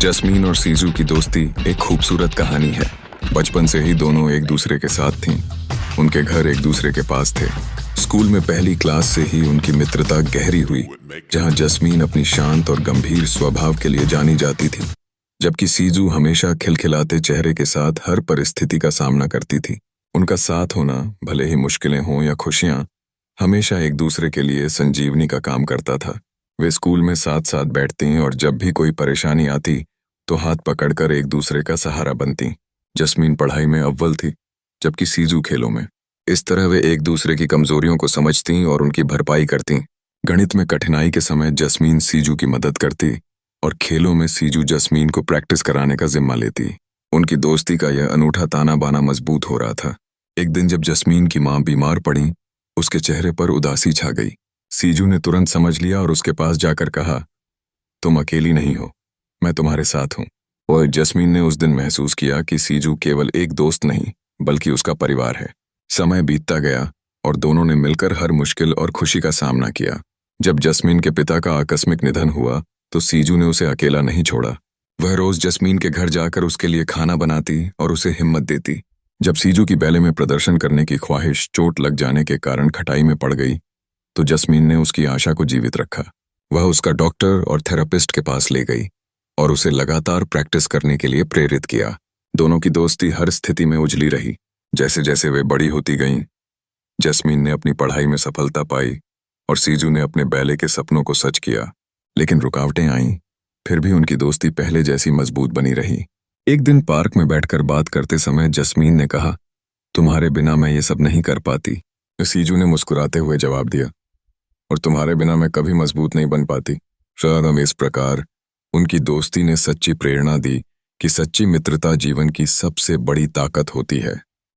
Jasmine और सीजू की दोस्ती एक खूबसूरत कहानी है। बचपन से ही दोनों एक दूसरे के साथ थीं। उनके घर एक दूसरे के पास थे। स्कूल में पहली क्लास से ही उनकी मित्रता गहरी हुई, जहां जस्मीन अपनी शांत और गंभीर स्वभाव के लिए जानी जाती थी, जबकि सीजू हमेशा खिलखिलाते चेहरे के साथ हर परिस्थिति का सामना करती थी। उनका साथ होना, भले ही मुश्किलें हों या खुशियां, हमेशा एक दूसरे के लिए संजीवनी का काम करता था। वे स्कूल में साथ साथ बैठती और जब भी कोई परेशानी आती तो हाथ पकड़कर एक दूसरे का सहारा बनती। जस्मीन पढ़ाई में अव्वल थी, जबकि सीजू खेलों में। इस तरह वे एक दूसरे की कमजोरियों को समझती और उनकी भरपाई करती। गणित में कठिनाई के समय जस्मीन सीजू की मदद करती और खेलों में सीजू जस्मीन को प्रैक्टिस कराने का जिम्मा लेती। उनकी दोस्ती का यह अनूठा ताना बाना मजबूत हो रहा था। एक दिन जब जस्मीन की मां बीमार पड़ी, उसके चेहरे पर उदासी छा गई। सीजू ने तुरंत समझ लिया और उसके पास जाकर कहा, तुम अकेली नहीं हो, मैं तुम्हारे साथ हूं। और जस्मीन ने उस दिन महसूस किया कि सीजू केवल एक दोस्त नहीं, बल्कि उसका परिवार है। समय बीतता गया और दोनों ने मिलकर हर मुश्किल और खुशी का सामना किया। जब जस्मीन के पिता का आकस्मिक निधन हुआ तो सीजू ने उसे अकेला नहीं छोड़ा। वह रोज जस्मीन के घर जाकर उसके लिए खाना बनाती और उसे हिम्मत देती। जब सीजू की बैले में प्रदर्शन करने की ख्वाहिश चोट लग जाने के कारण खटाई में पड़ गई तो जस्मीन ने उसकी आशा को जीवित रखा। वह उसका डॉक्टर और थेरेपिस्ट के पास ले गई और उसे लगातार प्रैक्टिस करने के लिए प्रेरित किया। दोनों की दोस्ती हर स्थिति में उजली रही। जैसे जैसे वे बड़ी होती गईं, जस्मीन ने अपनी पढ़ाई में सफलता पाई और सीजू ने अपने बैले के सपनों को सच किया। लेकिन रुकावटें आईं, फिर भी उनकी दोस्ती पहले जैसी मजबूत बनी रही। एक दिन पार्क में बैठकर बात करते समय जस्मीन ने कहा, तुम्हारे बिना मैं ये सब नहीं कर पाती। सीजू ने मुस्कुराते हुए जवाब दिया, और तुम्हारे बिना मैं कभी मजबूत नहीं बन पाती। शायद हम इस प्रकार उनकी दोस्ती ने सच्ची प्रेरणा दी कि सच्ची मित्रता जीवन की सबसे बड़ी ताकत होती है।